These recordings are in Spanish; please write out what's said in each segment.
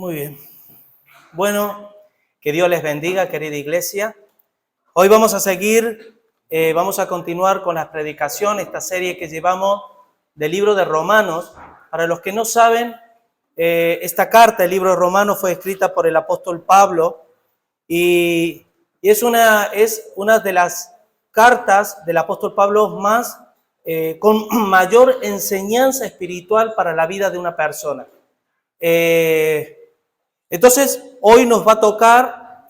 Muy bien. Bueno, que Dios les bendiga, querida iglesia. Hoy vamos a seguir, vamos a continuar con la predicación, esta serie que llevamos del libro de Romanos. Para los que no saben, esta carta, el libro de Romanos, fue escrita por el apóstol Pablo y es una de las cartas del apóstol Pablo más con mayor enseñanza espiritual para la vida de una persona. Entonces, hoy nos va a tocar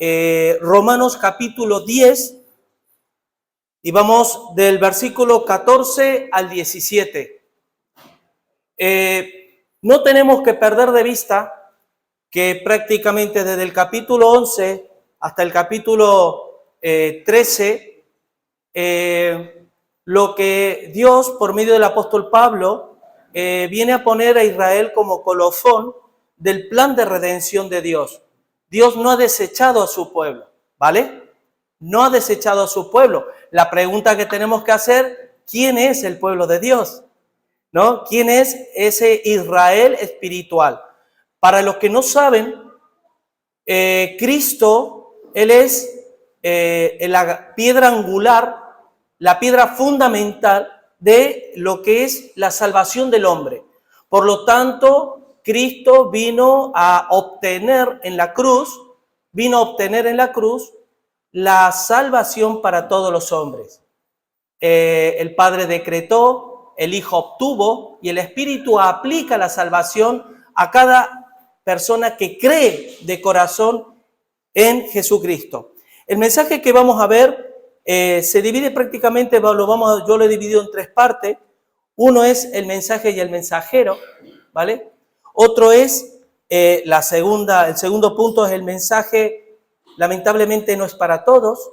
Romanos capítulo 10 y vamos del versículo 14 al 17. No tenemos que perder de vista que prácticamente desde el capítulo 11 hasta el capítulo 13, lo que Dios, por medio del apóstol Pablo, viene a poner a Israel como colofón del plan de redención de Dios. Dios no ha desechado a su pueblo, ¿vale? No ha desechado a su pueblo. La pregunta que tenemos que hacer, ¿quién es el pueblo de Dios? ¿No? ¿Quién es ese Israel espiritual? Para los que no saben, Cristo, Él es la piedra angular, la piedra fundamental de lo que es la salvación del hombre. Por lo tanto, Cristo vino a obtener en la cruz la salvación para todos los hombres. El Padre decretó, el Hijo obtuvo y el Espíritu aplica la salvación a cada persona que cree de corazón en Jesucristo. El mensaje que vamos a ver se divide prácticamente, yo lo he dividido en tres partes. Uno es el mensaje y el mensajero, ¿vale? Otro es el segundo punto es el mensaje, lamentablemente no es para todos.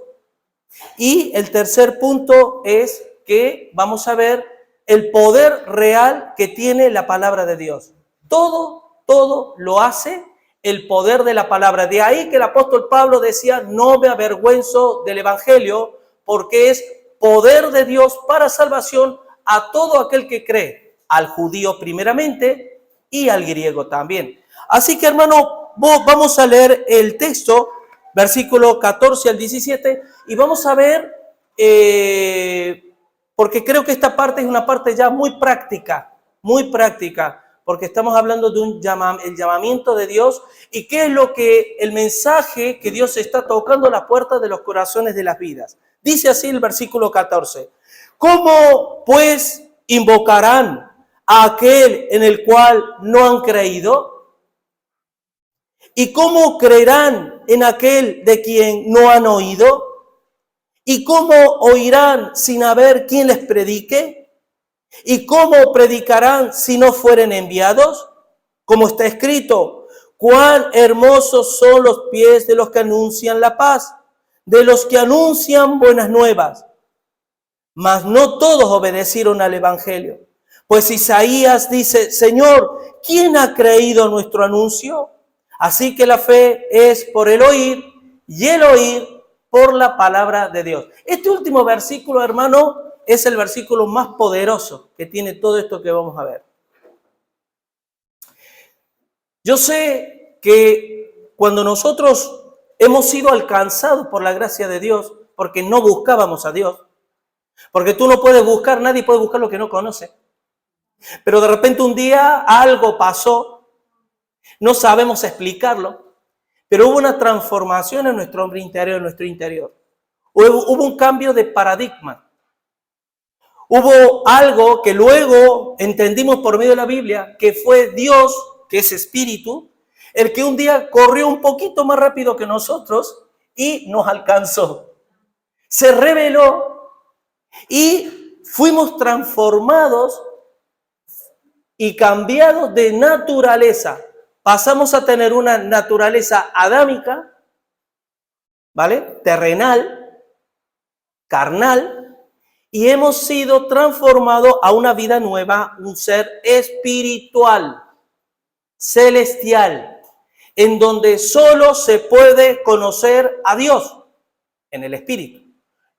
Y el tercer punto es que vamos a ver el poder real que tiene la palabra de Dios. Todo lo hace el poder de la palabra. De ahí que el apóstol Pablo decía, no me avergüenzo del evangelio, porque es poder de Dios para salvación a todo aquel que cree, al judío primeramente y al griego también. Así que, hermano, vamos a leer el texto, versículo 14 al 17, y vamos a ver, porque creo que esta parte es una parte ya muy práctica, porque estamos hablando de el llamamiento de Dios y qué es lo que el mensaje que Dios está tocando la puerta de los corazones de las vidas. Dice así el versículo 14, ¿cómo pues invocarán a aquel en el cual no han creído? ¿Y cómo creerán en aquel de quien no han oído? ¿Y cómo oirán sin haber quien les predique? ¿Y cómo predicarán si no fueren enviados? Como está escrito, cuán hermosos son los pies de los que anuncian la paz, de los que anuncian buenas nuevas. Mas no todos obedecieron al evangelio. Pues Isaías dice, Señor, ¿quién ha creído nuestro anuncio? Así que la fe es por el oír y el oír por la palabra de Dios. Este último versículo, hermano, es el versículo más poderoso que tiene todo esto que vamos a ver. Yo sé que cuando nosotros hemos sido alcanzados por la gracia de Dios, porque no buscábamos a Dios, porque tú no puedes buscar, nadie puede buscar lo que no conoce. Pero de repente un día algo pasó, no sabemos explicarlo, pero hubo una transformación en nuestro hombre interior, en nuestro interior. Hubo un cambio de paradigma. Hubo algo que luego entendimos por medio de la Biblia, que fue Dios, que es espíritu, el que un día corrió un poquito más rápido que nosotros y nos alcanzó. Se reveló y fuimos transformados y cambiados de naturaleza. Pasamos a tener una naturaleza adámica, ¿vale? Terrenal, carnal, y hemos sido transformados a una vida nueva, un ser espiritual, celestial, en donde solo se puede conocer a Dios en el espíritu.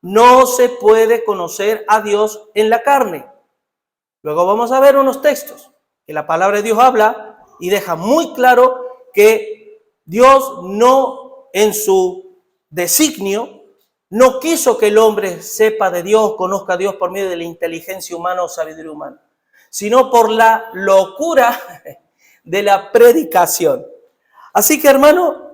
No se puede conocer a Dios en la carne. Luego vamos a ver unos textos que la palabra de Dios habla y deja muy claro que Dios no, en su designio, no quiso que el hombre sepa de Dios, conozca a Dios por medio de la inteligencia humana o sabiduría humana, sino por la locura de la predicación. Así que, hermano,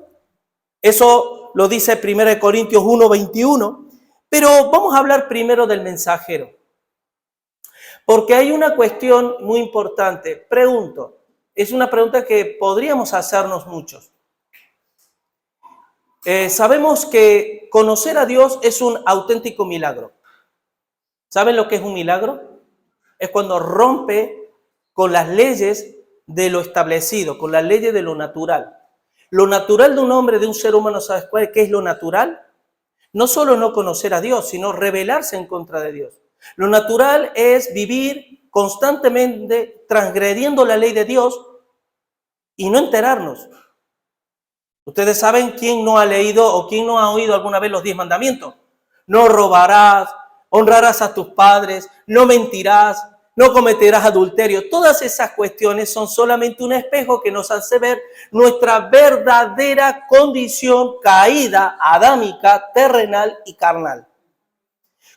eso lo dice 1 Corintios 1:21, pero vamos a hablar primero del mensajero. Porque hay una cuestión muy importante. Pregunto, es una pregunta que podríamos hacernos muchos. Sabemos que conocer a Dios es un auténtico milagro. ¿Saben lo que es un milagro? Es cuando rompe con las leyes de lo establecido, con las leyes de lo natural. Lo natural de un hombre, de un ser humano, ¿sabes qué es lo natural? No solo no conocer a Dios, sino rebelarse en contra de Dios. Lo natural es vivir constantemente transgrediendo la ley de Dios y no enterarnos. Ustedes saben quién no ha leído o quién no ha oído alguna vez los 10 mandamientos. No robarás, honrarás a tus padres, no mentirás, no cometerás adulterio. Todas esas cuestiones son solamente un espejo que nos hace ver nuestra verdadera condición caída, adámica, terrenal y carnal.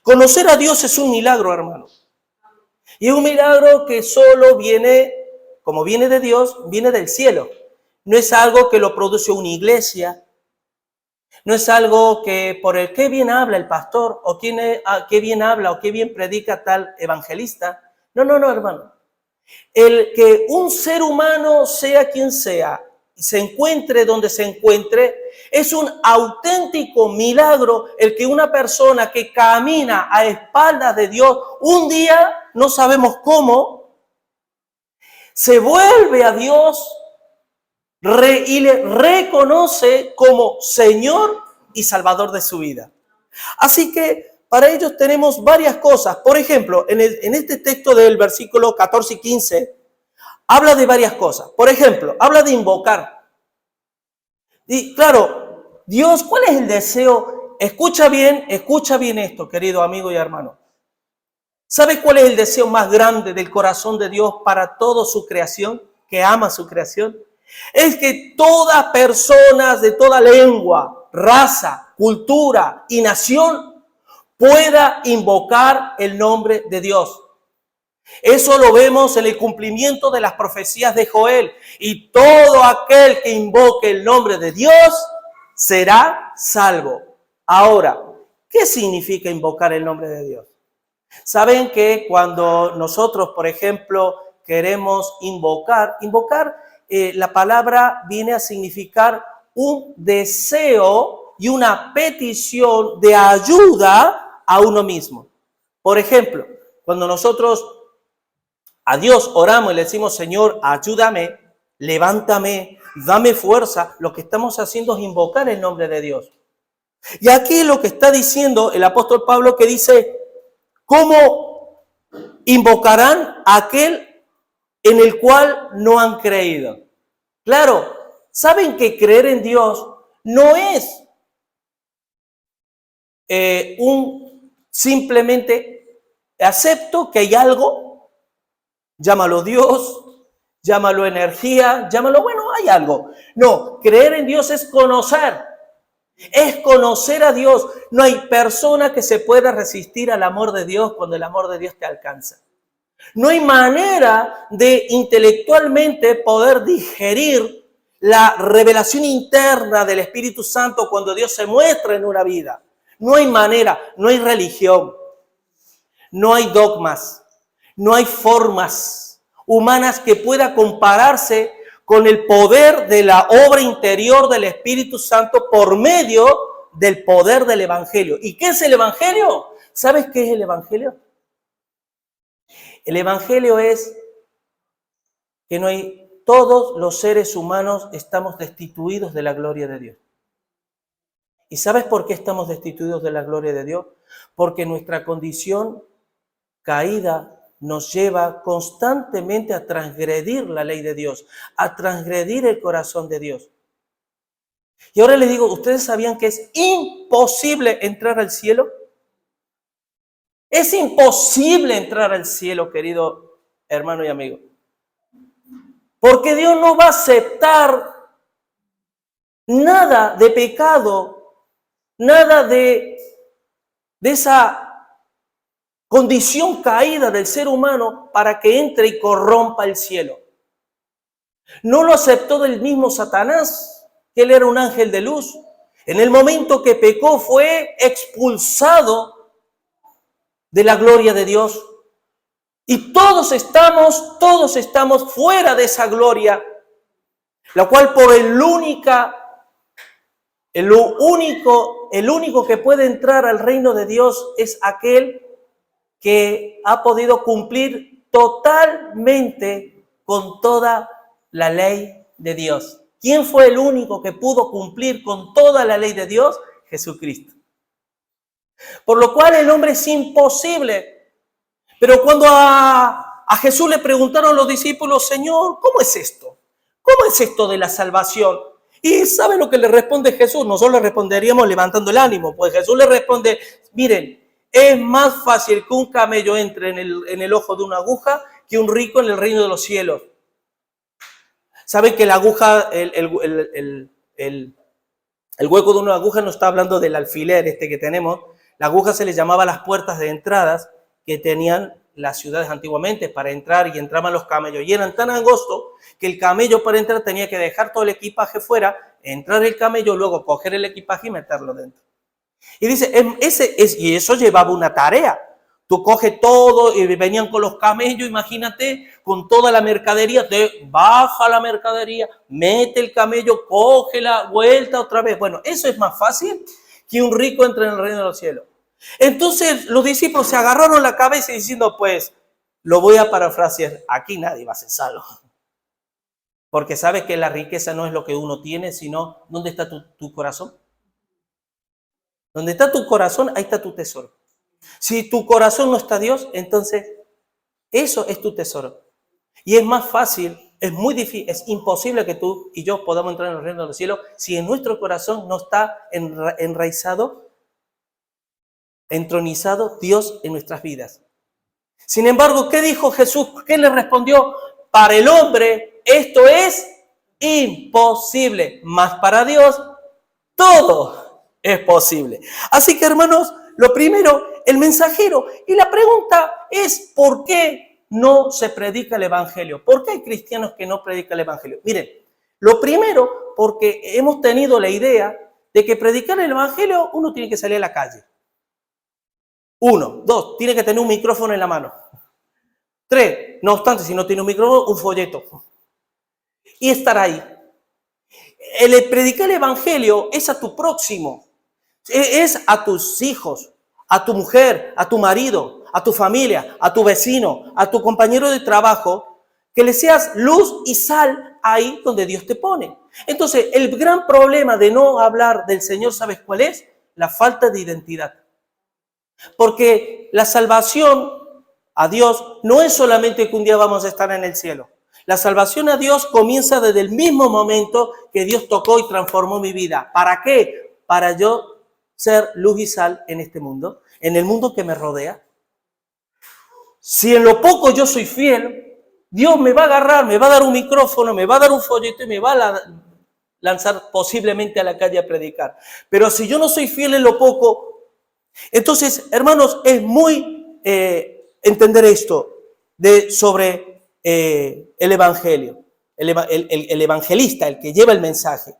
Conocer a Dios es un milagro, hermanos. Y es un milagro que solo viene, como viene de Dios, viene del cielo. No es algo que lo produce una iglesia. No es algo que por el qué bien habla el pastor, o qué bien habla, o qué bien predica tal evangelista. No, hermano. El que un ser humano, sea quien sea, se encuentre donde se encuentre, es un auténtico milagro el que una persona que camina a espaldas de Dios, un día, no sabemos cómo, se vuelve a Dios y le reconoce como Señor y Salvador de su vida. Así que para ellos tenemos varias cosas. Por ejemplo, en este texto del versículo 14 y 15, habla de varias cosas. Por ejemplo, habla de invocar. Y claro, Dios, ¿cuál es el deseo? Escucha bien esto, querido amigo y hermano. ¿Sabes cuál es el deseo más grande del corazón de Dios para toda su creación, que ama su creación? Es que todas personas de toda lengua, raza, cultura y nación pueda invocar el nombre de Dios. Eso lo vemos en el cumplimiento de las profecías de Joel. Y todo aquel que invoque el nombre de Dios será salvo. Ahora, ¿qué significa invocar el nombre de Dios? Saben que cuando nosotros, por ejemplo, queremos invocar, la palabra viene a significar un deseo y una petición de ayuda a uno mismo. Por ejemplo, cuando nosotros a Dios oramos y le decimos, Señor, ayúdame, levántame, dame fuerza, lo que estamos haciendo es invocar el nombre de Dios. Y aquí lo que está diciendo el apóstol Pablo, que dice, ¿cómo invocarán a aquel en el cual no han creído? Claro, saben que creer en Dios no es simplemente acepto que hay algo, llámalo Dios, llámalo energía, llámalo, bueno, hay algo. No, creer en Dios es conocer a Dios. No hay persona que se pueda resistir al amor de Dios cuando el amor de Dios te alcanza. No hay manera de intelectualmente poder digerir la revelación interna del Espíritu Santo cuando Dios se muestra en una vida. No hay manera, no hay religión, no hay dogmas, no hay formas humanas que pueda compararse con el poder de la obra interior del Espíritu Santo por medio del poder del Evangelio. ¿Y qué es el Evangelio? ¿Sabes qué es el Evangelio? El Evangelio es que todos los seres humanos estamos destituidos de la gloria de Dios. ¿Y sabes por qué estamos destituidos de la gloria de Dios? Porque nuestra condición caída nos lleva constantemente a transgredir la ley de Dios, a transgredir el corazón de Dios. Y ahora les digo, ¿ustedes sabían que es imposible entrar al cielo? Es imposible entrar al cielo, querido hermano y amigo. Porque Dios no va a aceptar nada de pecado, nada de esa condición caída del ser humano para que entre y corrompa el cielo. No lo aceptó del mismo Satanás, que él era un ángel de luz. En el momento que pecó fue expulsado de la gloria de Dios. Y todos estamos fuera de esa gloria, la cual por el único que puede entrar al reino de Dios es aquel que ha podido cumplir totalmente con toda la ley de Dios. ¿Quién fue el único que pudo cumplir con toda la ley de Dios? Jesucristo. Por lo cual el hombre es imposible. Pero cuando a Jesús le preguntaron los discípulos, Señor, ¿cómo es esto? ¿Cómo es esto de la salvación? Y ¿sabe lo que le responde Jesús? Nosotros le responderíamos levantando el ánimo. Pues Jesús le responde, miren, es más fácil que un camello entre en el ojo de una aguja que un rico en el reino de los cielos. ¿Saben que la aguja, el hueco de una aguja no está hablando del alfiler que tenemos? La aguja se le llamaba las puertas de entradas que tenían las ciudades antiguamente para entrar, y entraban los camellos. Y eran tan angostos que el camello para entrar tenía que dejar todo el equipaje fuera, entrar el camello, luego coger el equipaje y meterlo dentro. Y dice, y eso llevaba una tarea. Tú coges todo, y venían con los camellos, imagínate, con toda la mercadería, te baja la mercadería, mete el camello, coge la vuelta otra vez. Bueno, eso es más fácil que un rico entre en el reino de los cielos. Entonces los discípulos se agarraron la cabeza diciendo, pues, lo voy a parafrasear, aquí nadie va a ser salvo. Porque sabes que la riqueza no es lo que uno tiene, sino ¿dónde está tu corazón? Donde está tu corazón, ahí está tu tesoro. Si tu corazón no está Dios, entonces eso es tu tesoro. Y es más fácil, es muy difícil, es imposible que tú y yo podamos entrar en el reino de los cielos si en nuestro corazón no está enraizado, entronizado Dios en nuestras vidas. Sin embargo, ¿qué dijo Jesús? ¿Qué le respondió? Para el hombre esto es imposible, mas para Dios todo es posible. Así que, hermanos, lo primero, el mensajero. Y la pregunta es, ¿por qué no se predica el evangelio? ¿Por qué hay cristianos que no predican el evangelio? Miren, lo primero, porque hemos tenido la idea de que predicar el evangelio uno tiene que salir a la calle. 1, 2, tiene que tener un micrófono en la mano. 3, no obstante, si no tiene un micrófono, un folleto. Y estar ahí. El predicar el evangelio es a tu próximo, es a tus hijos, a tu mujer, a tu marido, a tu familia, a tu vecino, a tu compañero de trabajo, que le seas luz y sal ahí donde Dios te pone. Entonces, el gran problema de no hablar del Señor, ¿sabes cuál es? La falta de identidad. Porque la salvación a Dios no es solamente que un día vamos a estar en el cielo. La salvación a Dios comienza desde el mismo momento que Dios tocó y transformó mi vida. ¿Para qué? Para yo ser luz y sal en este mundo, en el mundo que me rodea. Si en lo poco yo soy fiel, Dios me va a agarrar, me va a dar un micrófono, me va a dar un folleto y me va a lanzar posiblemente a la calle a predicar. Pero si yo no soy fiel en lo poco, entonces, hermanos, es muy entender esto sobre el evangelio, el evangelista, el que lleva el mensaje.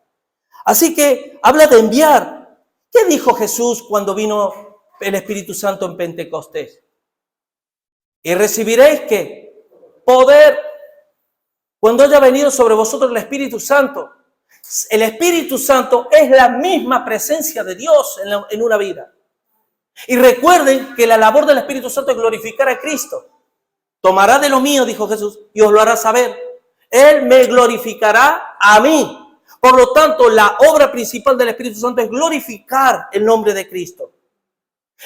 Así que habla de enviar. ¿Qué dijo Jesús cuando vino el Espíritu Santo en Pentecostés? Y recibiréis ¿qué? Poder cuando haya venido sobre vosotros el Espíritu Santo. El Espíritu Santo es la misma presencia de Dios en una vida. Y recuerden que la labor del Espíritu Santo es glorificar a Cristo. Tomará de lo mío, dijo Jesús, y os lo hará saber. Él me glorificará a mí. Por lo tanto, la obra principal del Espíritu Santo es glorificar el nombre de Cristo.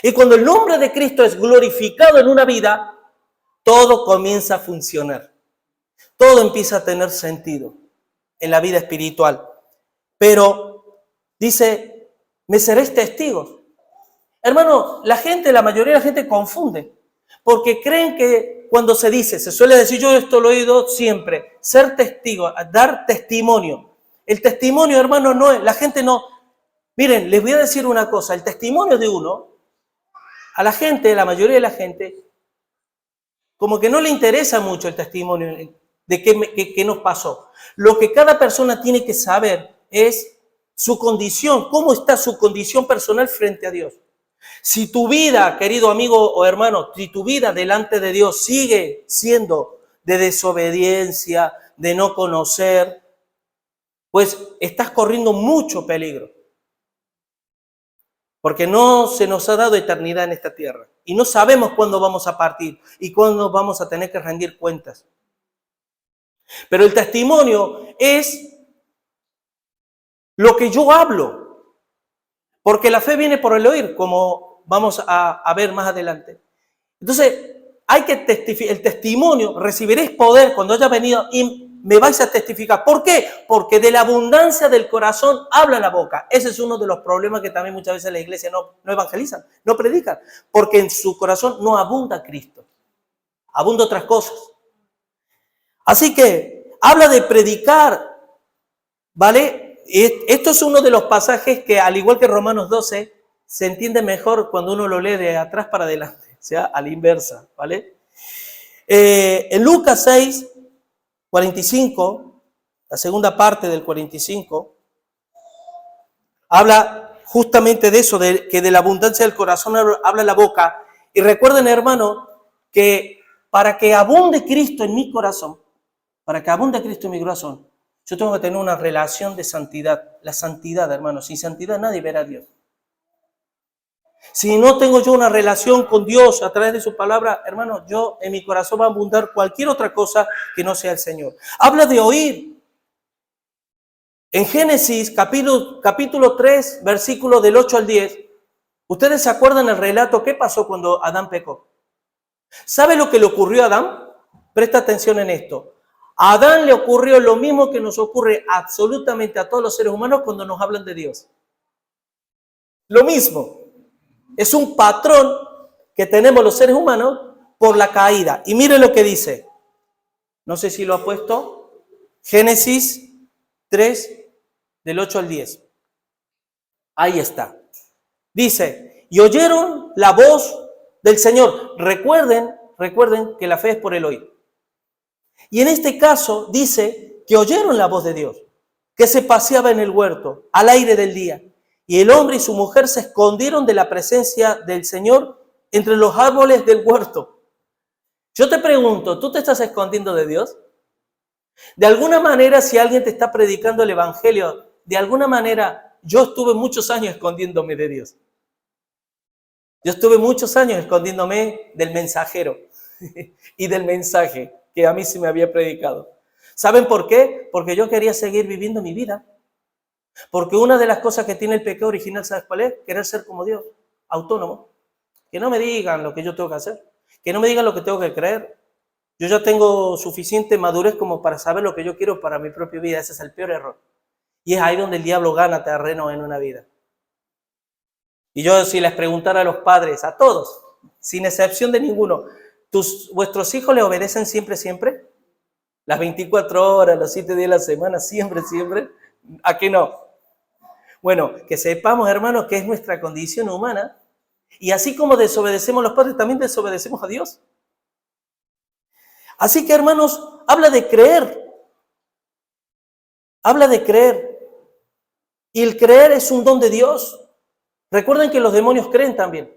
Y cuando el nombre de Cristo es glorificado en una vida, todo comienza a funcionar. Todo empieza a tener sentido en la vida espiritual. Pero dice, me seréis testigos. Hermano, la mayoría de la gente confunde. Porque creen que cuando se suele decir, yo esto lo he oído siempre, ser testigo, dar testimonio. El testimonio, hermano, no es, la gente no... Miren, les voy a decir una cosa, el testimonio de uno, a la gente, la mayoría de la gente, como que no le interesa mucho el testimonio de qué nos pasó. Lo que cada persona tiene que saber es su condición, cómo está su condición personal frente a Dios. Si tu vida, querido amigo o hermano, si tu vida delante de Dios sigue siendo de desobediencia, de no conocer, pues estás corriendo mucho peligro. Porque no se nos ha dado eternidad en esta tierra. Y no sabemos cuándo vamos a partir y cuándo vamos a tener que rendir cuentas. Pero el testimonio es lo que yo hablo. Porque la fe viene por el oír, como vamos a ver más adelante. Entonces, hay que testificar. El testimonio, recibiréis poder cuando haya venido y me vais a testificar. ¿Por qué? Porque de la abundancia del corazón habla la boca. Ese es uno de los problemas que también muchas veces la iglesia no evangelizan, no predican. Porque en su corazón no abunda Cristo. Abunda otras cosas. Así que habla de predicar, ¿vale? Esto es uno de los pasajes que, al igual que Romanos 12, se entiende mejor cuando uno lo lee de atrás para adelante, o sea, a la inversa, ¿vale? En Lucas 6, 45, la segunda parte del 45, habla justamente de eso, de que de la abundancia del corazón habla la boca. Y recuerden, hermano, que para que abunde Cristo en mi corazón, yo tengo que tener una relación de santidad. La santidad, hermano, sin santidad nadie verá a Dios. Si no tengo yo una relación con Dios a través de su palabra, hermano, yo en mi corazón va a abundar cualquier otra cosa que no sea el Señor. Habla de oír. En Génesis capítulo 3, versículo del 8 al 10, ¿ustedes se acuerdan el relato? ¿Qué pasó cuando Adán pecó? ¿Sabe lo que le ocurrió a Adán? Presta atención en esto. A Adán le ocurrió lo mismo que nos ocurre absolutamente a todos los seres humanos cuando nos hablan de Dios. Lo mismo. Es un patrón que tenemos los seres humanos por la caída. Y mire lo que dice. No sé si lo ha puesto. Génesis 3, del 8 al 10. Ahí está. Dice, y oyeron la voz del Señor. Recuerden que la fe es por el oír. Y en este caso dice que oyeron la voz de Dios, que se paseaba en el huerto, al aire del día. Y el hombre y su mujer se escondieron de la presencia del Señor entre los árboles del huerto. Yo te pregunto, ¿tú te estás escondiendo de Dios? De alguna manera, si alguien te está predicando el evangelio, de alguna manera, yo estuve muchos años escondiéndome de Dios. Yo estuve muchos años escondiéndome del mensajero y del mensaje que a mí se me había predicado. ¿Saben por qué? Porque yo quería seguir viviendo mi vida. Porque una de las cosas que tiene el pecado original, ¿sabes cuál es? Querer ser como Dios, autónomo. Que no me digan lo que yo tengo que hacer, que no me digan lo que tengo que creer. Yo ya tengo suficiente madurez como para saber lo que yo quiero para mi propia vida. Ese es el peor error. Y es ahí donde el diablo gana terreno en una vida. Y yo, si les preguntara a los padres, a todos, sin excepción de ninguno, ¿vuestros hijos le obedecen siempre, siempre? Las 24 horas, los 7 días de la semana, siempre, siempre. ¿A qué no? Bueno, que sepamos, hermanos, que es nuestra condición humana. Y así como desobedecemos a los padres, también desobedecemos a Dios. Así que, hermanos, habla de creer. Habla de creer. Y el creer es un don de Dios. Recuerden que los demonios creen también,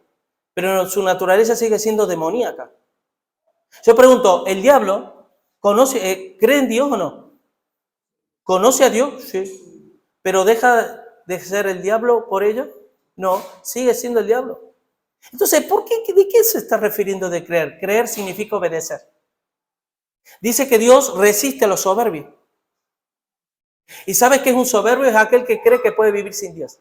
pero su naturaleza sigue siendo demoníaca. Yo pregunto, ¿el diablo cree en Dios o no? ¿Conoce a Dios? Sí. ¿Pero deja de ser el diablo por ello? No, sigue siendo el diablo. Entonces, ¿de qué se está refiriendo de creer? Creer significa obedecer. Dice que Dios resiste a los soberbios. ¿Y sabes qué es un soberbio? Es aquel que cree que puede vivir sin Dios.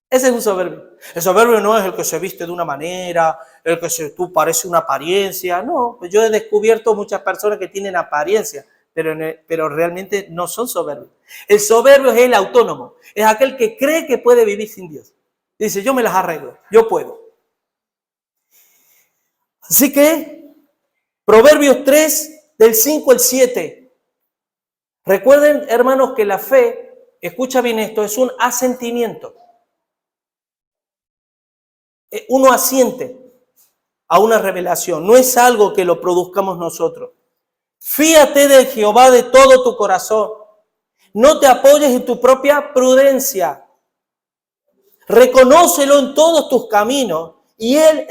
Ese es un soberbio. El soberbio no es el que se viste de una manera, el que tú parece una apariencia. No, pues yo he descubierto muchas personas que tienen apariencia, pero realmente no son soberbios. El soberbio es el autónomo, es aquel que cree que puede vivir sin Dios. Dice, yo me las arreglo, yo puedo. Así que, Proverbios 3, del 5 al 7. Recuerden, hermanos, que la fe, escucha bien esto, es un asentimiento. Uno asiente a una revelación, no es algo que lo produzcamos nosotros. Fíate de Jehová de todo tu corazón. No te apoyes en tu propia prudencia. Reconócelo en todos tus caminos y Él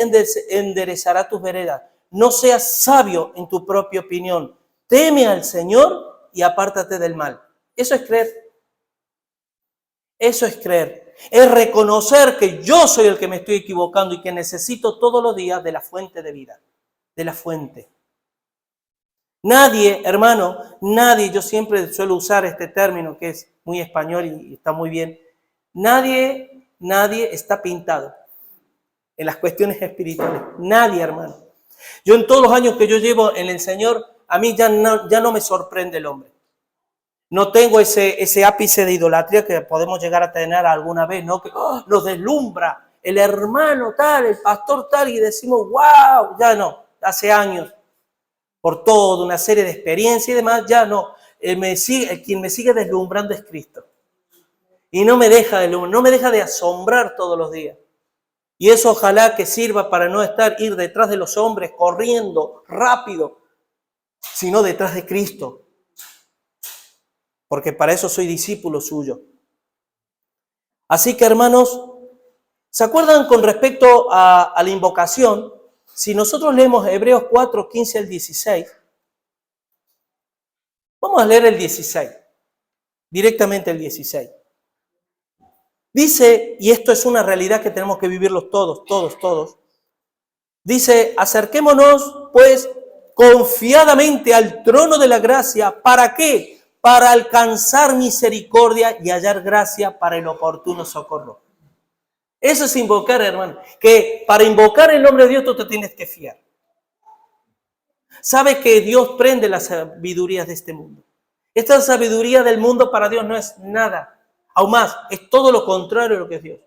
enderezará tus veredas. No seas sabio en tu propia opinión. Teme al Señor y apártate del mal. Eso es creer. Eso es creer. Es reconocer que yo soy el que me estoy equivocando y que necesito todos los días de la fuente de vida. De la fuente. Nadie, hermano, nadie, yo siempre suelo usar este término que es muy español y está muy bien. Nadie está pintado en las cuestiones espirituales. Nadie, hermano. Yo en todos los años que yo llevo en el Señor, a mí ya no me sorprende el hombre. No tengo ese ápice de idolatría que podemos llegar a tener alguna vez, ¿no? Que nos deslumbra el hermano tal, el pastor tal, y decimos, wow, ya no, hace años, por toda una serie de experiencias y demás, ya no. Quien me sigue deslumbrando es Cristo. Y no me deja de asombrar todos los días. Y eso ojalá que sirva para no ir detrás de los hombres corriendo rápido, sino detrás de Cristo. Porque para eso soy discípulo suyo. Así que, hermanos, ¿se acuerdan con respecto a la invocación? Si nosotros leemos Hebreos 4, 15 al 16, vamos a leer el 16, directamente el 16. Dice, y esto es una realidad que tenemos que vivirlos todos. Dice, acerquémonos pues confiadamente al trono de la gracia. ¿Para qué? Para alcanzar misericordia y hallar gracia para el oportuno socorro. Eso es invocar, hermano. Que para invocar el nombre de Dios tú te tienes que fiar. Sabe que Dios prende las sabidurías de este mundo. Esta sabiduría del mundo para Dios no es nada. Aún más, es todo lo contrario de lo que es Dios.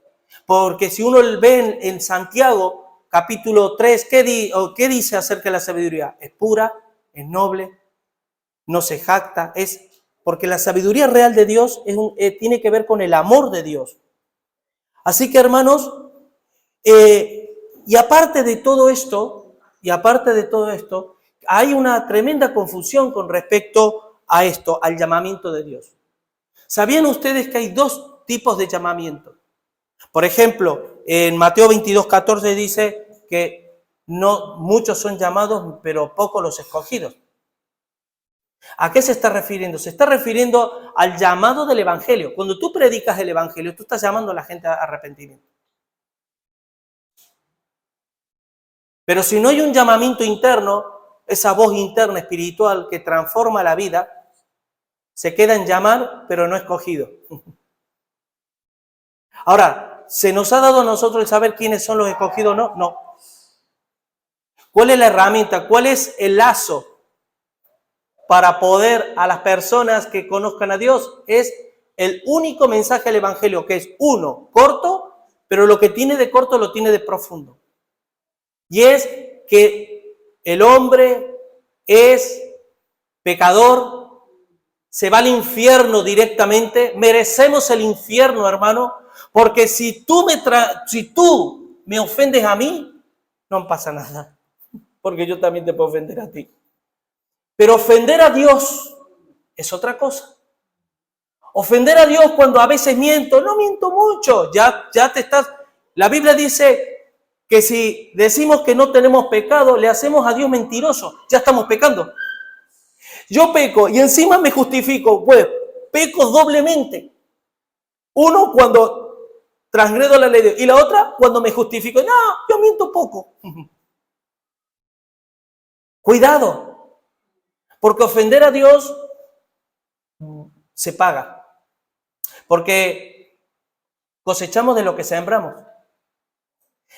Porque si uno ve en Santiago, capítulo 3, ¿qué dice acerca de la sabiduría? Es pura, es noble, no se jacta. Porque la sabiduría real de Dios tiene que ver con el amor de Dios. Así que, hermanos, y aparte de todo esto, hay una tremenda confusión con respecto a esto, al llamamiento de Dios. ¿Sabían ustedes que hay dos tipos de llamamiento? Por ejemplo, en Mateo 22, 14 dice que no muchos son llamados, pero pocos los escogidos. ¿A qué se está refiriendo? Se está refiriendo al llamado del Evangelio. Cuando tú predicas el Evangelio, tú estás llamando a la gente a arrepentimiento. Pero si no hay un llamamiento interno, esa voz interna espiritual que transforma la vida, se queda en llamar, pero no escogido. Ahora, ¿se nos ha dado a nosotros el saber quiénes son los escogidos o no? No. ¿Cuál es la herramienta? ¿Cuál es el lazo para poder a las personas que conozcan a Dios? Es el único mensaje del Evangelio, que es uno, corto, pero lo que tiene de corto lo tiene de profundo. Y es que el hombre es pecador, se va al infierno directamente, merecemos el infierno, hermano, porque si tú me ofendes a mí, no pasa nada, porque yo también te puedo ofender a ti. Pero ofender a Dios es otra cosa. Ofender a Dios cuando a veces no miento mucho, ya te estás... La Biblia dice que si decimos que no tenemos pecado, le hacemos a Dios mentiroso, ya estamos pecando. Yo peco y encima me justifico, pues peco doblemente. Uno cuando transgredo la ley de Dios y la otra cuando me justifico. No, yo miento poco. Cuidado, porque ofender a Dios se paga. Porque cosechamos de lo que sembramos.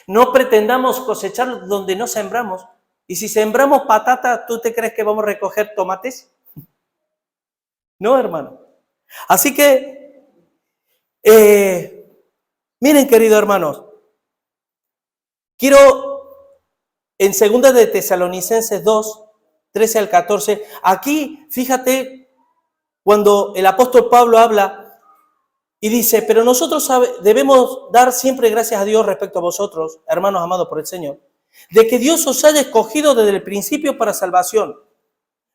No pretendamos cosechar donde no sembramos. Y si sembramos patata, ¿tú te crees que vamos a recoger tomates? No, hermano. Así que, miren, queridos hermanos, quiero en 2 de Tesalonicenses 2, 13 al 14, aquí, fíjate cuando el apóstol Pablo habla y dice, pero nosotros debemos dar siempre gracias a Dios respecto a vosotros, hermanos amados por el Señor, de que Dios os haya escogido desde el principio para salvación,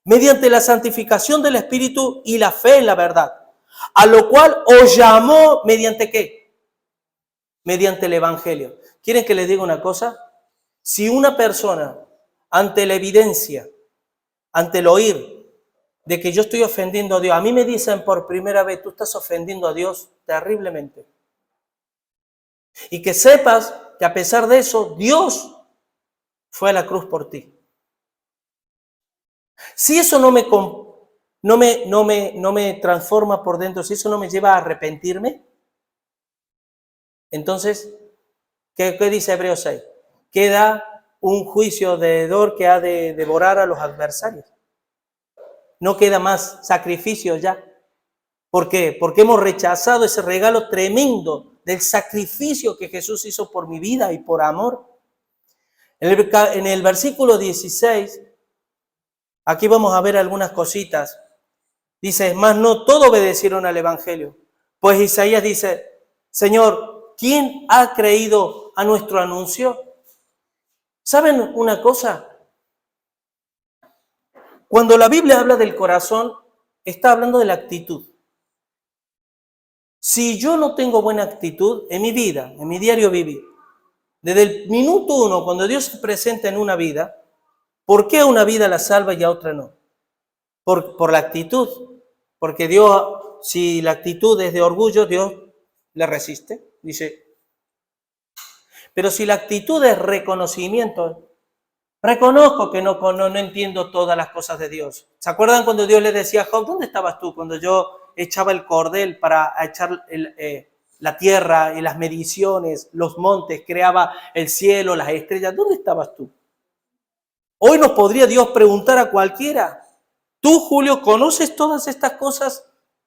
mediante la santificación del Espíritu y la fe en la verdad, a lo cual os llamó mediante ¿qué? Mediante el Evangelio. ¿Quieren que les diga una cosa? Si una persona, ante la evidencia, ante el oír de que yo estoy ofendiendo a Dios, a mí me dicen por primera vez, tú estás ofendiendo a Dios terriblemente. Y que sepas que a pesar de eso, Dios fue a la cruz por ti. Si eso no me transforma por dentro, si eso no me lleva a arrepentirme, entonces, ¿qué dice Hebreos 6? Queda un juicio deudor que ha de devorar a los adversarios. No queda más sacrificio ya. ¿Por qué? Porque hemos rechazado ese regalo tremendo del sacrificio que Jesús hizo por mi vida y por amor. En el versículo 16, aquí vamos a ver algunas cositas. Dice, mas no todos obedecieron al Evangelio. Pues Isaías dice, Señor, ¿quién ha creído a nuestro anuncio? ¿Saben una cosa? Cuando la Biblia habla del corazón, está hablando de la actitud. Si yo no tengo buena actitud en mi vida, en mi diario vivir, desde el minuto 1, cuando Dios se presenta en una vida, ¿por qué a una vida la salva y a otra no? Por la actitud. Porque Dios, si la actitud es de orgullo, Dios le resiste, dice. Pero si la actitud es reconocimiento, reconozco que no entiendo todas las cosas de Dios. ¿Se acuerdan cuando Dios le decía a Job, ¿dónde estabas tú cuando yo echaba el cordel para echar la tierra y las mediciones, los montes, creaba el cielo, las estrellas? ¿Dónde estabas tú? Hoy nos podría Dios preguntar a cualquiera, ¿tú, Julio, conoces todas estas cosas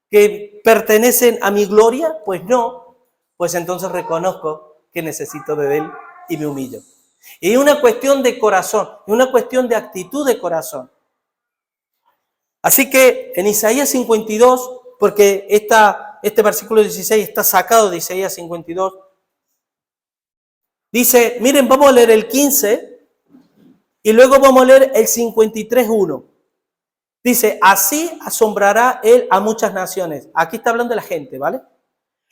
que pertenecen a mi gloria? Pues no. Pues entonces reconozco que necesito de Él y me humillo. Y es una cuestión de corazón, es una cuestión de actitud de corazón. Así que en Isaías 52, porque este versículo 16 está sacado de Isaías 52, dice, miren, vamos a leer el 15 y luego vamos a leer el 53:1. Dice, así asombrará él a muchas naciones. Aquí está hablando de la gente, ¿vale?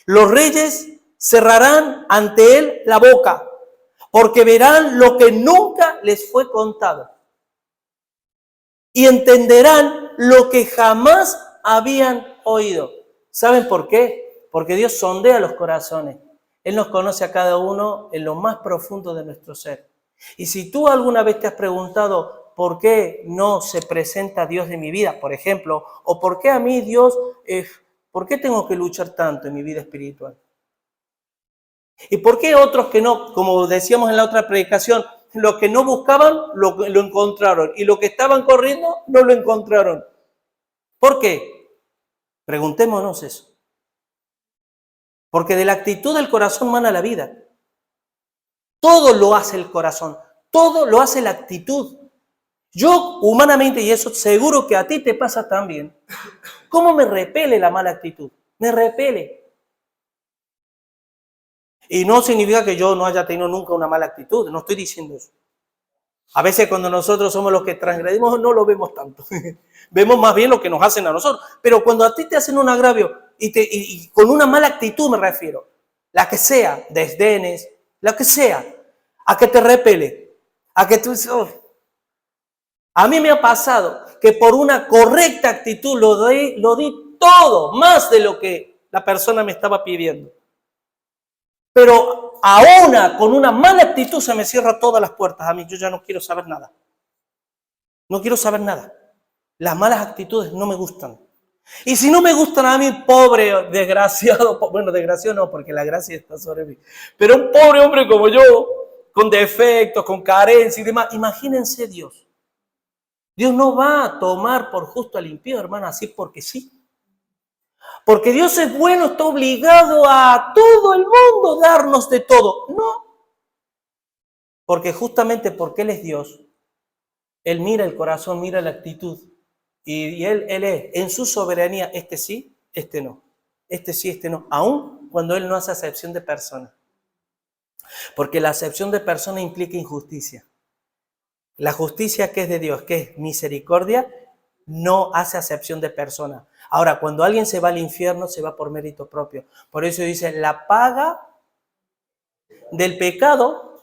Los reyes cerrarán ante él la boca, porque verán lo que nunca les fue contado. Y entenderán lo que jamás habían oído. ¿Saben por qué? Porque Dios sondea los corazones. Él nos conoce a cada uno en lo más profundo de nuestro ser. Y si tú alguna vez te has preguntado por qué no se presenta Dios en mi vida, por ejemplo, o por qué a mí Dios, ¿por qué tengo que luchar tanto en mi vida espiritual? ¿Y por qué otros que no, como decíamos en la otra predicación, los que no buscaban lo encontraron y los que estaban corriendo no lo encontraron? ¿Por qué? Preguntémonos eso. Porque de la actitud del corazón mana la vida. Todo lo hace el corazón, todo lo hace la actitud. Yo humanamente, y eso seguro que a ti te pasa también, ¿cómo me repele la mala actitud? Me repele. Y no significa que yo no haya tenido nunca una mala actitud, no estoy diciendo eso. A veces cuando nosotros somos los que transgredimos no lo vemos tanto. Vemos más bien lo que nos hacen a nosotros. Pero cuando a ti te hacen un agravio y con una mala actitud me refiero, la que sea, desdenes, la que sea, a que te repele, a que tú... Oh. A mí me ha pasado que por una correcta actitud lo di todo, más de lo que la persona me estaba pidiendo. Pero con una mala actitud se me cierran todas las puertas a mí. Yo ya no quiero saber nada. No quiero saber nada. Las malas actitudes no me gustan. Y si no me gustan a mí, pobre, desgraciado, bueno, desgraciado no, porque la gracia está sobre mí, pero un pobre hombre como yo, con defectos, con carencias y demás, imagínense Dios. Dios no va a tomar por justo al impío, hermano, así porque sí. Porque Dios es bueno, está obligado a todo el mundo darnos de todo. No. Porque justamente porque Él es Dios, Él mira el corazón, mira la actitud Y él es, en su soberanía, este sí, este no. Este sí, este no. Aun cuando Él no hace acepción de persona. Porque la acepción de persona implica injusticia. La justicia que es de Dios, que es misericordia, no hace acepción de persona. Ahora, cuando alguien se va al infierno, se va por mérito propio. Por eso dice, la paga del pecado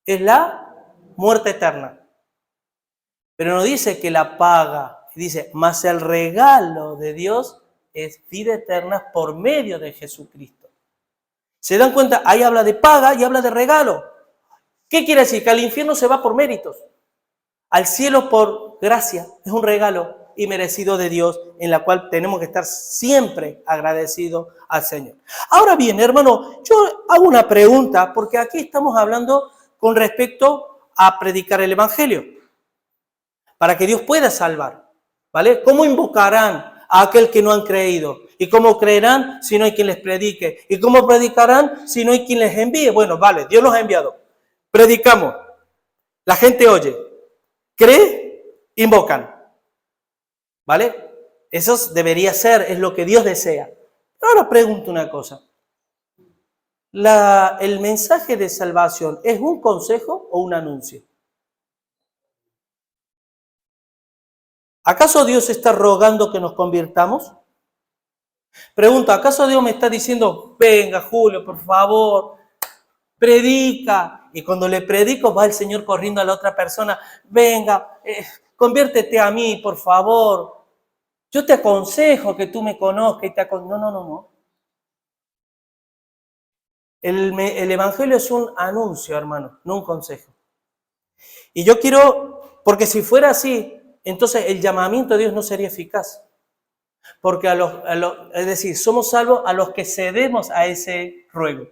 es la muerte eterna. Pero no dice que la paga, dice, más el regalo de Dios es vida eterna por medio de Jesucristo. ¿Se dan cuenta? Ahí habla de paga y habla de regalo. ¿Qué quiere decir? Que al infierno se va por méritos. Al cielo por gracia. Es un regalo y merecido de Dios en la cual tenemos que estar siempre agradecidos al Señor. Ahora bien, hermano, yo hago una pregunta porque aquí estamos hablando con respecto a predicar el Evangelio para que Dios pueda salvar, ¿vale? ¿Cómo invocarán a aquel que no han creído? ¿Y cómo creerán si no hay quien les predique? ¿Y cómo predicarán si no hay quien les envíe? Bueno, vale, Dios los ha enviado. Predicamos, la gente oye, cree, invocan, ¿vale? Eso debería ser, es lo que Dios desea. Ahora pregunto una cosa. ¿El mensaje de salvación es un consejo o un anuncio? ¿Acaso Dios está rogando que nos convirtamos? Pregunto, ¿acaso Dios me está diciendo, venga Julio, por favor, predica? Y cuando le predico va el Señor corriendo a la otra persona, venga, conviértete a mí, por favor. Yo te aconsejo que tú me conozcas. No. El Evangelio es un anuncio, hermano, no un consejo. Y yo quiero, porque si fuera así, entonces el llamamiento de Dios no sería eficaz. Porque es decir, somos salvos a los que cedemos a ese ruego.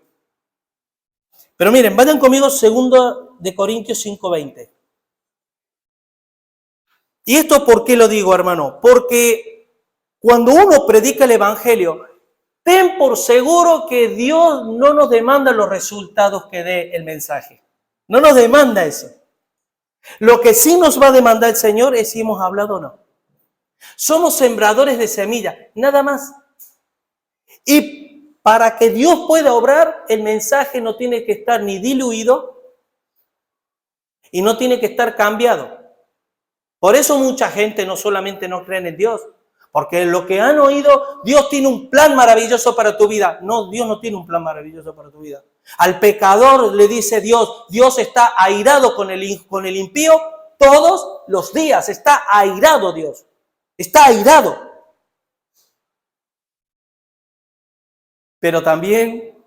Pero miren, vayan conmigo 2 de Corintios 5:20. ¿Y esto por qué lo digo, hermano? Porque cuando uno predica el Evangelio, ten por seguro que Dios no nos demanda los resultados que dé el mensaje. No nos demanda eso. Lo que sí nos va a demandar el Señor es si hemos hablado o no. Somos sembradores de semilla, nada más. Y para que Dios pueda obrar, el mensaje no tiene que estar ni diluido y no tiene que estar cambiado. Por eso mucha gente no solamente no cree en Dios, porque lo que han oído, Dios tiene un plan maravilloso para tu vida. No, Dios no tiene un plan maravilloso para tu vida. Al pecador le dice Dios está airado con el impío todos los días. Está airado Dios. Está airado. Pero también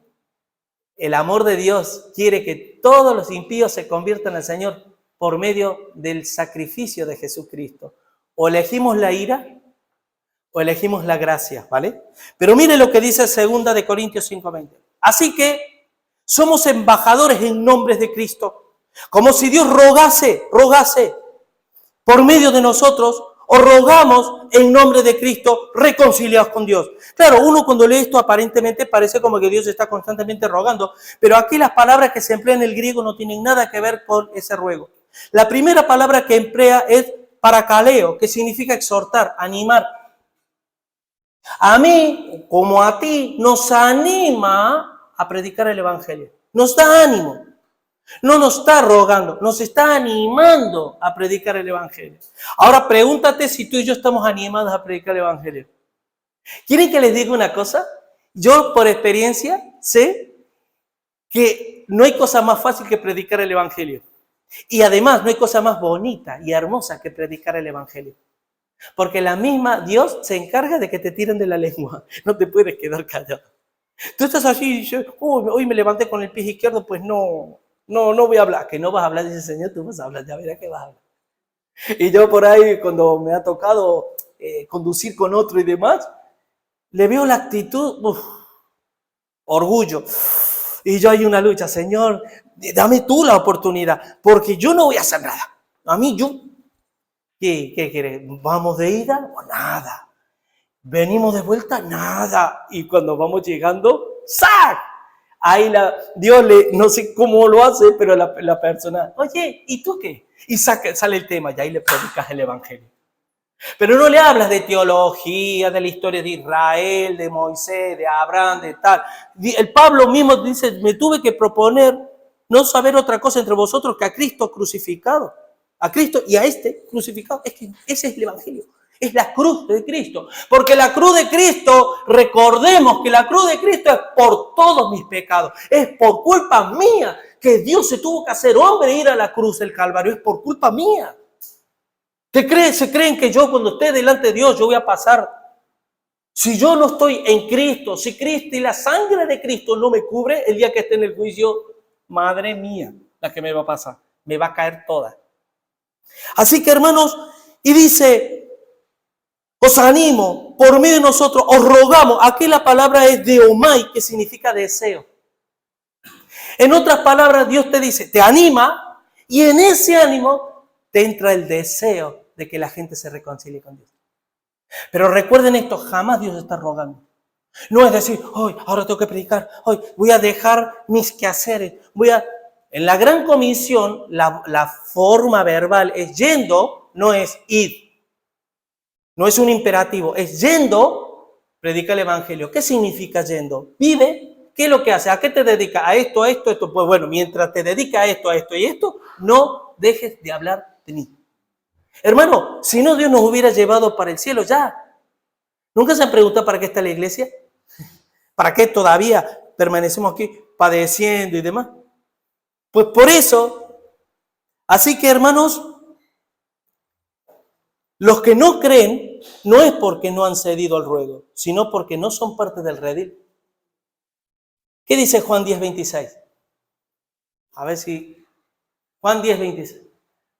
el amor de Dios quiere que todos los impíos se conviertan al Señor por medio del sacrificio de Jesucristo. O elegimos la ira o elegimos la gracia, ¿vale? Pero mire lo que dice 2 de Corintios 5:20. Así que somos embajadores en nombre de Cristo, como si Dios rogase por medio de nosotros, o rogamos en nombre de Cristo reconciliados con Dios. Claro, uno cuando lee esto aparentemente parece como que Dios está constantemente rogando, pero aquí las palabras que se emplean en el griego no tienen nada que ver con ese ruego. La primera palabra que emplea es parakaleo, que significa exhortar, animar. A mí, como a ti, nos anima a predicar el Evangelio. Nos da ánimo. No nos está rogando, nos está animando a predicar el Evangelio. Ahora pregúntate si tú y yo estamos animados a predicar el Evangelio. ¿Quieren que les diga una cosa? Yo por experiencia sé que no hay cosa más fácil que predicar el Evangelio. Y además no hay cosa más bonita y hermosa que predicar el Evangelio. Porque la misma Dios se encarga de que te tiren de la lengua. No te puedes quedar callado. Tú estás así y dices, hoy me levanté con el pie izquierdo, pues no voy a hablar. Que no vas a hablar, dice el Señor, tú vas a hablar, ya verás que vas a hablar. Y yo por ahí, cuando me ha tocado conducir con otro y demás, le veo la actitud, orgullo. Y yo hay una lucha, Señor, dame tú la oportunidad, porque yo no voy a hacer nada. A mí, ¿qué quieres? ¿Vamos de ida o nada? ¿Venimos de vuelta? Nada. Y cuando vamos llegando, ¡sac! Ahí Dios no sé cómo lo hace, pero la persona, oye, ¿y tú qué? Y sale el tema, y ahí le predicas el Evangelio. Pero no le hablas de teología, de la historia de Israel, de Moisés, de Abraham, de tal. El Pablo mismo dice, me tuve que proponer no saber otra cosa entre vosotros que a Cristo crucificado. A Cristo y a este crucificado. Es que ese es el Evangelio. Es la cruz de Cristo. Porque la cruz de Cristo, recordemos que la cruz de Cristo es por todos mis pecados. Es por culpa mía que Dios se tuvo que hacer hombre e ir a la cruz del Calvario. Es por culpa mía. ¿Se creen que yo cuando esté delante de Dios yo voy a pasar? Si yo no estoy en Cristo, si Cristo y la sangre de Cristo no me cubre, el día que esté en el juicio, madre mía, la que me va a pasar, me va a caer toda. Así que hermanos, y dice, os animo, por medio de nosotros, os rogamos, aquí la palabra es deomai, que significa deseo. En otras palabras, Dios te dice, te anima, y en ese ánimo te entra el deseo de que la gente se reconcilie con Dios. Pero recuerden esto, jamás Dios está rogando. No es decir, hoy ahora tengo que predicar, hoy voy a dejar mis quehaceres, En la gran comisión, la forma verbal es yendo, no es ir. No es un imperativo, es yendo, predica el Evangelio. ¿Qué significa yendo? Vive, ¿qué es lo que hace? ¿A qué te dedica? A esto, a esto, a esto. Pues bueno, mientras te dedicas a esto y esto, no dejes de hablar de mí. Hermano, si no Dios nos hubiera llevado para el cielo ya. ¿Nunca se han preguntado para qué está la iglesia? ¿Para qué todavía permanecemos aquí padeciendo y demás? Pues por eso, así que hermanos, los que no creen no es porque no han cedido al ruego, sino porque no son parte del redil. ¿Qué dice Juan 10:26? A ver si... Juan 10:26.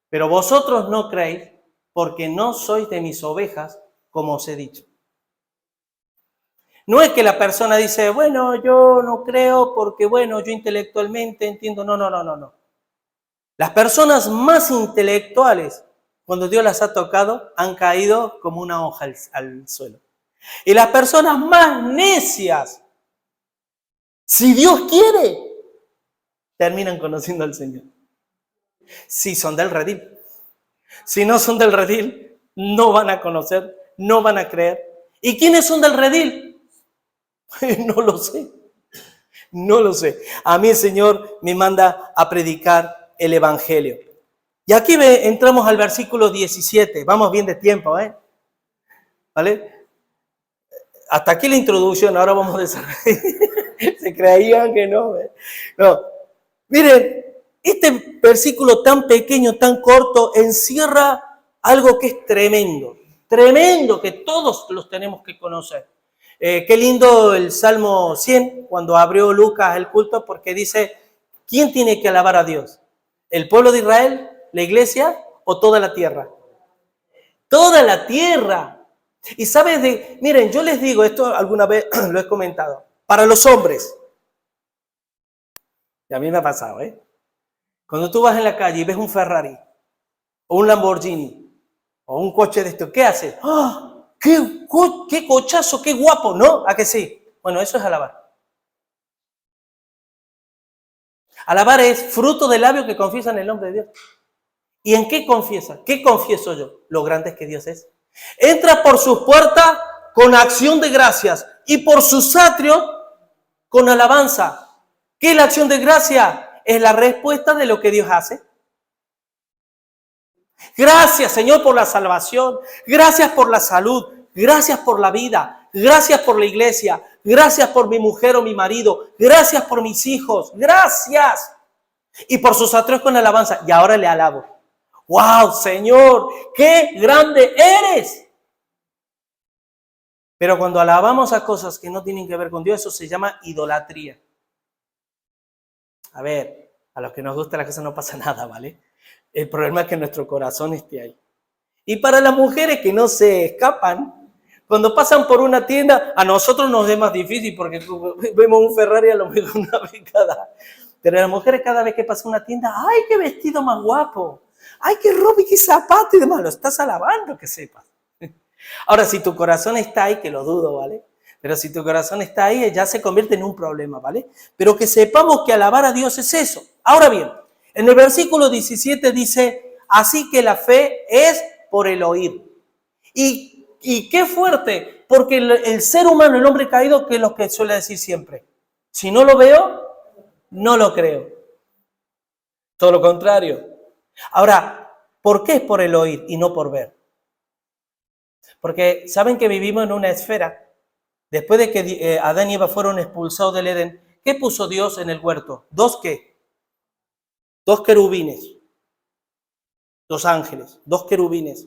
Pero vosotros no creéis porque no sois de mis ovejas, como os he dicho. No es que la persona dice, bueno, yo no creo porque, bueno, yo intelectualmente entiendo. No. Las personas más intelectuales, cuando Dios las ha tocado, han caído como una hoja al suelo. Y las personas más necias, si Dios quiere, terminan conociendo al Señor. Si son del redil. Si no son del redil, no van a conocer, no van a creer. ¿Y quiénes son del redil? No lo sé. No lo sé. A mí el Señor me manda a predicar el Evangelio. Y aquí entramos al versículo 17. Vamos bien de tiempo, ¿eh? ¿Vale? Hasta aquí la introducción. Ahora vamos a desarrollar. Se creían que no. No. Miren, este versículo tan pequeño, tan corto, encierra algo que es tremendo. Tremendo, que todos los tenemos que conocer. Qué lindo el Salmo 100, cuando abrió Lucas el culto, porque dice, ¿quién tiene que alabar a Dios? ¿El pueblo de Israel, la iglesia o toda la tierra? Toda la tierra. Y sabes, miren, yo les digo, esto alguna vez lo he comentado, para los hombres, y a mí me ha pasado, cuando tú vas en la calle y ves un Ferrari, o un Lamborghini, o un coche de esto, ¿qué haces? ¡Ah! ¡Qué cochazo, qué guapo! ¿No? ¿A que sí? Bueno, eso es alabar. Alabar es fruto de labios que confiesan el nombre de Dios. ¿Y en qué confiesa? ¿Qué confieso yo? Lo grande que Dios es. Entra por sus puertas con acción de gracias y por sus atrios con alabanza. ¿Qué es la acción de gracia? Es la respuesta de lo que Dios hace. Gracias, Señor, por la salvación. Gracias por la salud. Gracias por la vida. Gracias por la iglesia. Gracias por mi mujer o mi marido. Gracias por mis hijos. Gracias. Y por sus atrios con alabanza. Y ahora le alabo. ¡Wow, Señor! ¡Qué grande eres! Pero cuando alabamos a cosas que no tienen que ver con Dios, eso se llama idolatría. A ver, a los que nos gusta la cosa no pasa nada, ¿vale? El problema es que nuestro corazón esté ahí. Y para las mujeres que no se escapan, cuando pasan por una tienda, a nosotros nos es más difícil porque vemos un Ferrari a lo mejor una vez cada. Pero las mujeres cada vez que pasa una tienda, ¡ay, qué vestido más guapo! ¡Ay, qué ropa y qué zapato! Y demás, lo estás alabando, que sepas. Ahora, si tu corazón está ahí, que lo dudo, ¿vale? Pero si tu corazón está ahí, ya se convierte en un problema, ¿vale? Pero que sepamos que alabar a Dios es eso. Ahora bien, en el versículo 17 dice, así que la fe es por el oír. Y qué fuerte, porque el ser humano, el hombre caído, que es lo que suele decir siempre. Si no lo veo, no lo creo. Todo lo contrario. Ahora, ¿por qué es por el oír y no por ver? Porque saben que vivimos en una esfera. Después de que Adán y Eva fueron expulsados del Edén, ¿qué puso Dios en el huerto? ¿Dos qué? Dos querubines, dos ángeles, dos querubines,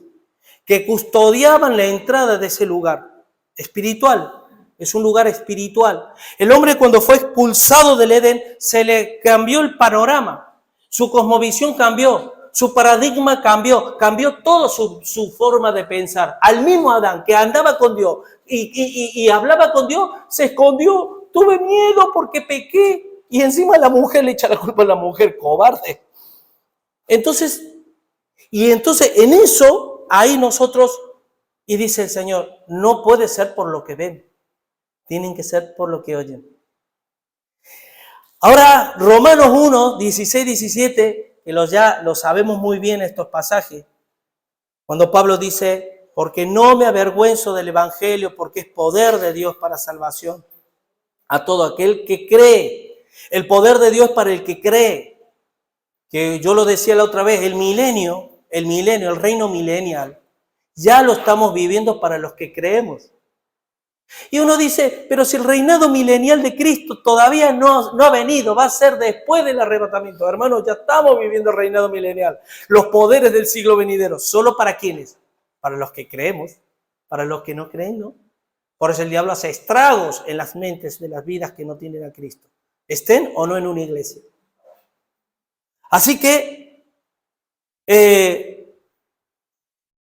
que custodiaban la entrada de ese lugar espiritual. Es un lugar espiritual. El hombre, cuando fue expulsado del Edén, se le cambió el panorama. Su cosmovisión cambió, su paradigma cambió toda su forma de pensar. Al mismo Adán, que andaba con Dios y hablaba con Dios, se escondió. Tuve miedo porque pequé. Y encima la mujer le echa la culpa a la mujer, cobarde. Entonces en eso, ahí nosotros, y dice el Señor, no puede ser por lo que ven, tienen que ser por lo que oyen. Ahora, Romanos 1, 16, 17, que ya lo sabemos muy bien estos pasajes, cuando Pablo dice, porque no me avergüenzo del Evangelio, porque es poder de Dios para salvación a todo aquel que cree. El poder de Dios para el que cree, que yo lo decía la otra vez, el reino milenial, ya lo estamos viviendo para los que creemos. Y uno dice, pero si el reinado milenial de Cristo todavía no ha venido, va a ser después del arrebatamiento. Hermanos, ya estamos viviendo el reinado milenial. Los poderes del siglo venidero, ¿solo para quiénes? Para los que creemos, para los que no creen, ¿no? Por eso el diablo hace estragos en las mentes de las vidas que no tienen a Cristo, estén o no en una iglesia. Así que,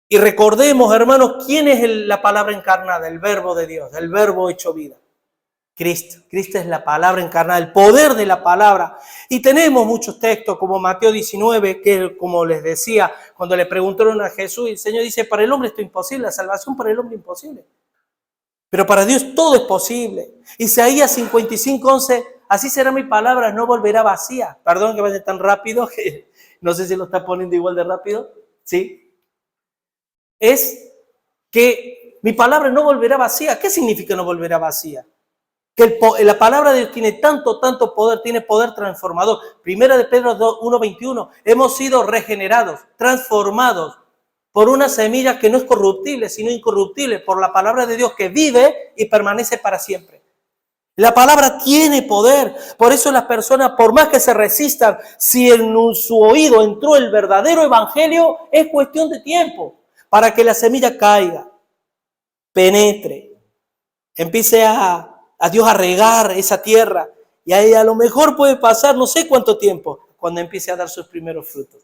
y recordemos, hermanos, ¿quién es la palabra encarnada? El verbo de Dios, el verbo hecho vida. Cristo. Cristo es la palabra encarnada, el poder de la palabra. Y tenemos muchos textos, como Mateo 19, que como les decía, cuando le preguntaron a Jesús, el Señor dice, para el hombre esto es imposible, la salvación para el hombre es imposible. Pero para Dios todo es posible. Isaías 55, 11, así será mi palabra, no volverá vacía. Perdón que vaya tan rápido, que no sé si lo está poniendo igual de rápido. ¿Sí? Es que mi palabra no volverá vacía. ¿Qué significa no volverá vacía? Que la palabra de Dios tiene tanto poder, tiene poder transformador. Primera de Pedro 1:21, hemos sido regenerados, transformados por una semilla que no es corruptible, sino incorruptible, por la palabra de Dios que vive y permanece para siempre. La palabra tiene poder, por eso las personas, por más que se resistan, si en su oído entró el verdadero evangelio, es cuestión de tiempo para que la semilla caiga, penetre, empiece a Dios a regar esa tierra, y ahí a lo mejor puede pasar no sé cuánto tiempo cuando empiece a dar sus primeros frutos.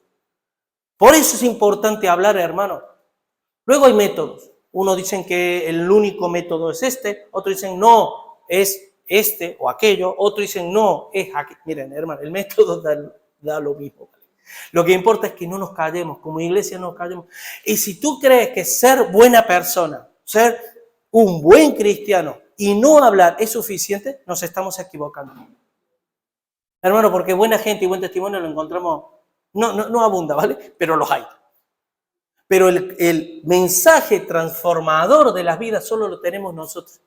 Por eso es importante hablar, hermano. Luego hay métodos. Unos dicen que el único método es este, otros dicen no, es este o aquello, otros dicen no, es aquello. Miren, hermano, el método da lo mismo. Lo que importa es que no nos callemos, como iglesia no nos callemos. Y si tú crees que ser buena persona, ser un buen cristiano y no hablar es suficiente, nos estamos equivocando. Hermano, porque buena gente y buen testimonio lo encontramos, no abunda, ¿vale? Pero los hay. Pero el mensaje transformador de las vidas solo lo tenemos nosotros.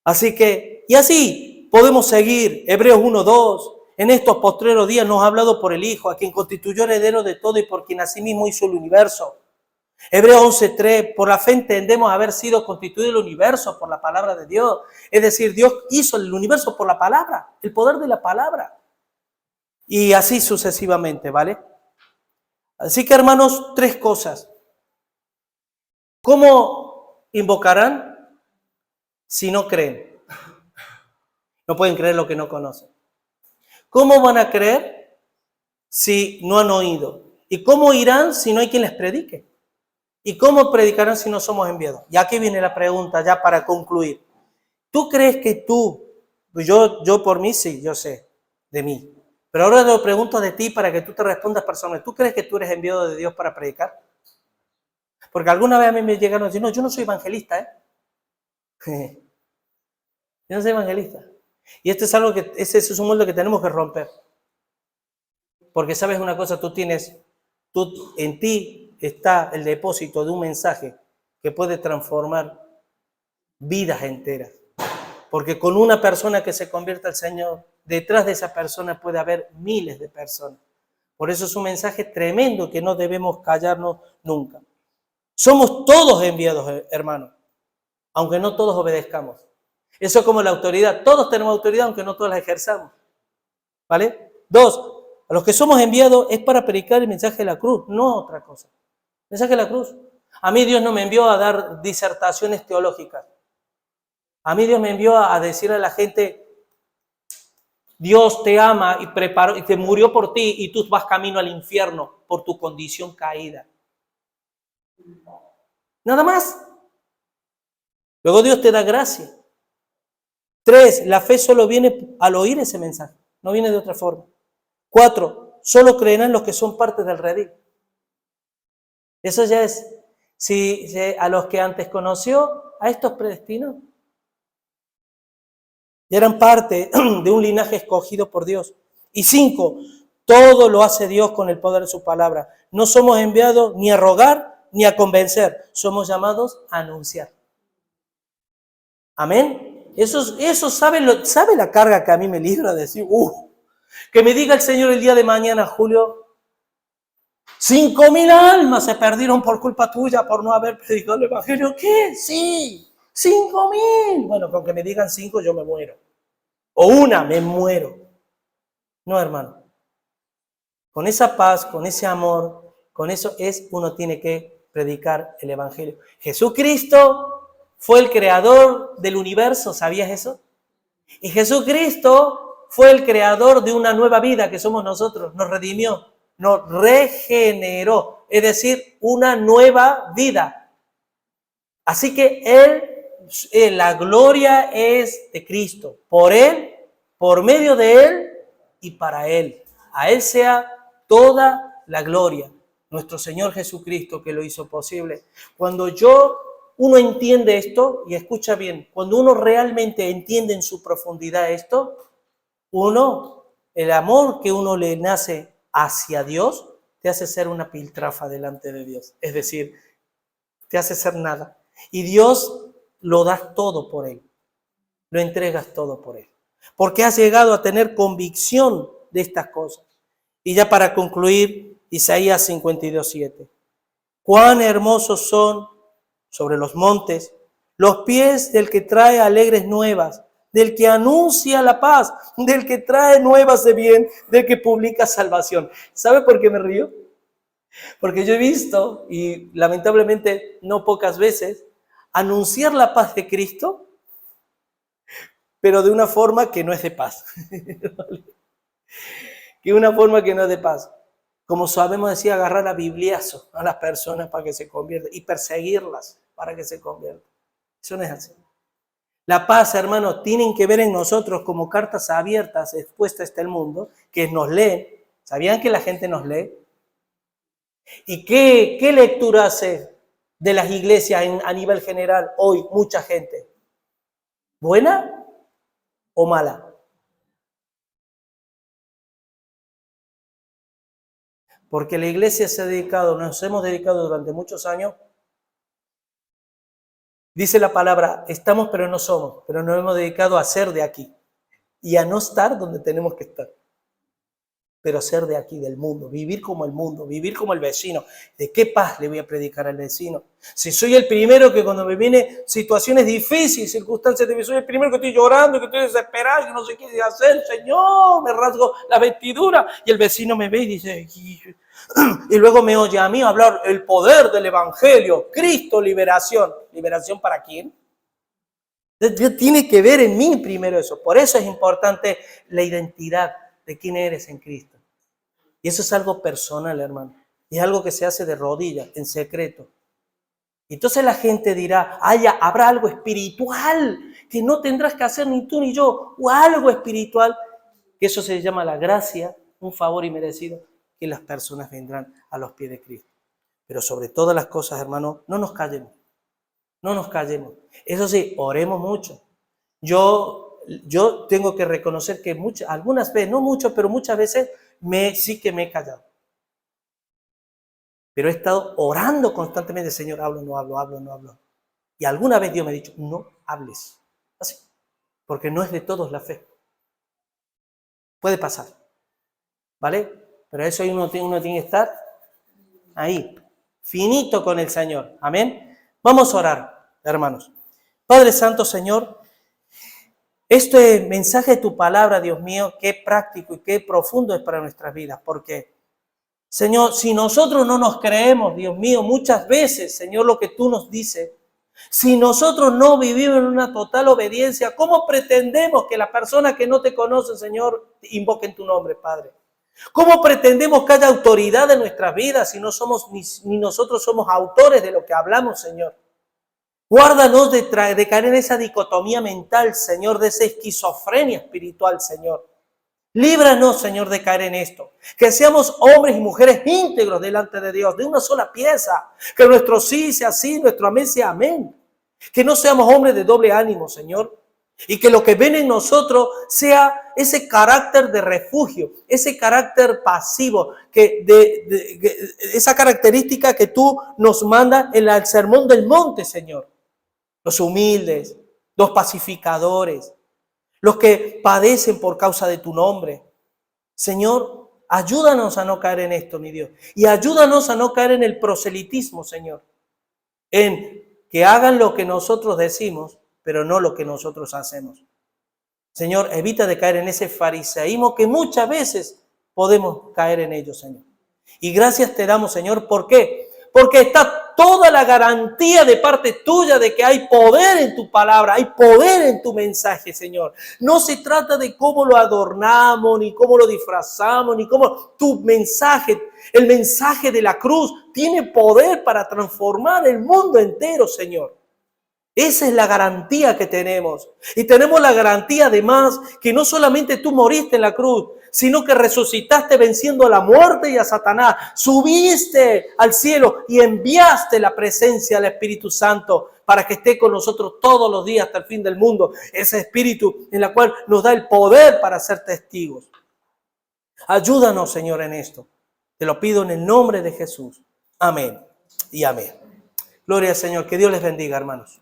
Así que, y así podemos seguir. Hebreos 1:2. En estos postreros días nos ha hablado por el Hijo, a quien constituyó heredero de todo y por quien asimismo hizo el universo. Hebreos 11:3. Por la fe entendemos haber sido constituido el universo por la palabra de Dios. Es decir, Dios hizo el universo por la palabra, el poder de la palabra. Y así sucesivamente, ¿vale? Así que, hermanos, 3 cosas. ¿Cómo invocarán si no creen? No pueden creer lo que no conocen. ¿Cómo van a creer si no han oído? ¿Y cómo irán si no hay quien les predique? ¿Y cómo predicarán si no somos enviados? Y aquí viene la pregunta ya para concluir. ¿Tú crees que tú, yo por mí sí, yo sé, de mí. Pero ahora te lo pregunto de ti para que tú te respondas personalmente. ¿Tú crees que tú eres enviado de Dios para predicar? Porque alguna vez a mí me llegaron a decir, no, yo no soy evangelista, ¿eh? Yo no soy evangelista. Y esto es algo que, ese es un molde que tenemos que romper. Porque sabes una cosa, tú en ti está el depósito de un mensaje que puede transformar vidas enteras. Porque con una persona que se convierta al Señor, detrás de esa persona puede haber miles de personas. Por eso es un mensaje tremendo que no debemos callarnos nunca. Somos todos enviados, hermanos, aunque no todos obedezcamos. Eso es como la autoridad. Todos tenemos autoridad, aunque no todos la ejerzamos. ¿Vale? 2, a los que somos enviados es para predicar el mensaje de la cruz, no otra cosa. El mensaje de la cruz. A mí Dios no me envió a dar disertaciones teológicas. A mí Dios me envió a decirle a la gente, Dios te ama y preparó y te murió por ti y tú vas camino al infierno por tu condición caída. Nada más. Luego Dios te da gracia. 3, la fe solo viene al oír ese mensaje, no viene de otra forma. 4, solo creerán los que son parte del redil. Eso ya es, si a los que antes conoció, a estos predestinó. Ya eran parte de un linaje escogido por Dios. Y 5, todo lo hace Dios con el poder de su palabra. No somos enviados ni a rogar ni a convencer, somos llamados a anunciar. Amén. Eso sabe la carga que a mí me libra de decir, que me diga el Señor el día de mañana, Julio, 5,000 almas se perdieron por culpa tuya, por no haber predicado el Evangelio. ¿Qué? Sí, 5,000. Bueno, con que me digan 5 yo me muero. O una, me muero. No, hermano. Con esa paz, con ese amor, con eso uno tiene que predicar el Evangelio. Jesucristo fue el creador del universo, ¿sabías eso? Y Jesucristo fue el creador de una nueva vida que somos nosotros, nos redimió, nos regeneró, es decir, una nueva vida. Así que la gloria es de Cristo, por Él, por medio de Él y para Él. A Él sea toda la gloria. Nuestro Señor Jesucristo que lo hizo posible. Cuando uno entiende esto, y escucha bien, cuando uno realmente entiende en su profundidad esto, el amor que uno le nace hacia Dios, te hace ser una piltrafa delante de Dios. Es decir, te hace ser nada. Y Dios lo das todo por Él. Lo entregas todo por Él. Porque has llegado a tener convicción de estas cosas. Y ya para concluir, Isaías 52:7. Cuán hermosos son sobre los montes los pies del que trae alegres nuevas, del que anuncia la paz, del que trae nuevas de bien, del que publica salvación. ¿Sabe por qué me río? Porque yo he visto, y lamentablemente no pocas veces, anunciar la paz de Cristo, pero de una forma que no es de paz. Que una forma que no es de paz. Como sabemos decir, agarrar a bibliazo a las personas para que se conviertan y perseguirlas para que se conviertan. Eso no es así. La paz, hermanos, tienen que ver en nosotros como cartas abiertas expuestas está el mundo, que nos leen. ¿Sabían que la gente nos lee? ¿Y qué lectura hace de las iglesias a nivel general hoy mucha gente? ¿Buena o mala? Porque la iglesia nos hemos dedicado durante muchos años. Dice la palabra, estamos pero no somos, pero nos hemos dedicado a ser de aquí y a no estar donde tenemos que estar. Pero ser de aquí, del mundo, vivir como el mundo, vivir como el vecino. ¿De qué paz le voy a predicar al vecino? Si soy el primero que cuando me vienen situaciones difíciles, circunstancias difíciles, soy el primero que estoy llorando, que estoy desesperado, que no sé qué hacer, Señor, me rasgo la vestidura y el vecino me ve y dice, y luego me oye a mí hablar el poder del Evangelio, Cristo, liberación. ¿Liberación para quién? Tiene que ver en mí primero eso. Por eso es importante la identidad de quién eres en Cristo. Y eso es algo personal, hermano. Y es algo que se hace de rodillas, en secreto. Y entonces la gente dirá, habrá algo espiritual que no tendrás que hacer ni tú ni yo, o algo espiritual, que eso se llama la gracia, un favor inmerecido, que las personas vendrán a los pies de Cristo. Pero sobre todas las cosas, hermano, no nos callemos. No nos callemos. Eso sí, oremos mucho. Yo tengo que reconocer que algunas veces, no mucho, pero muchas veces sí que me he callado. Pero he estado orando constantemente, Señor, hablo, no hablo, hablo, no hablo. Y alguna vez Dios me ha dicho, no hables. Así, porque no es de todos la fe. Puede pasar, ¿vale? Pero eso uno tiene que estar ahí, finito con el Señor. Amén. Vamos a orar, hermanos. Padre Santo, Señor, este mensaje de tu palabra, Dios mío, qué práctico y qué profundo es para nuestras vidas. Porque, Señor, si nosotros no nos creemos, Dios mío, muchas veces, Señor, lo que tú nos dices, si nosotros no vivimos en una total obediencia, ¿cómo pretendemos que las personas que no te conocen, Señor, invoquen tu nombre, Padre? ¿Cómo pretendemos que haya autoridad en nuestras vidas si no somos ni nosotros somos autores de lo que hablamos, Señor? Guárdanos de caer en esa dicotomía mental, Señor, de esa esquizofrenia espiritual, Señor. Líbranos, Señor, de caer en esto. Que seamos hombres y mujeres íntegros delante de Dios, de una sola pieza. Que nuestro sí sea sí, nuestro amén sea amén. Que no seamos hombres de doble ánimo, Señor. Y que lo que ven en nosotros sea ese carácter de refugio, ese carácter pasivo, esa característica que tú nos mandas en el Sermón del Monte, Señor. Los humildes, los pacificadores, los que padecen por causa de tu nombre. Señor, ayúdanos a no caer en esto, mi Dios. Y ayúdanos a no caer en el proselitismo, Señor. En que hagan lo que nosotros decimos, pero no lo que nosotros hacemos. Señor, evita de caer en ese fariseísmo que muchas veces podemos caer en ello, Señor. Y gracias te damos, Señor. ¿Por qué? Porque está toda la garantía de parte tuya de que hay poder en tu palabra, hay poder en tu mensaje, Señor. No se trata de cómo lo adornamos, ni cómo lo disfrazamos, ni cómo tu mensaje, el mensaje de la cruz, tiene poder para transformar el mundo entero, Señor. Esa es la garantía que tenemos. Y tenemos la garantía además que no solamente tú moriste en la cruz, sino que resucitaste venciendo a la muerte y a Satanás. Subiste al cielo y enviaste la presencia del Espíritu Santo para que esté con nosotros todos los días hasta el fin del mundo. Ese Espíritu en la cual nos da el poder para ser testigos. Ayúdanos, Señor, en esto. Te lo pido en el nombre de Jesús. Amén y amén. Gloria al Señor. Que Dios les bendiga, hermanos.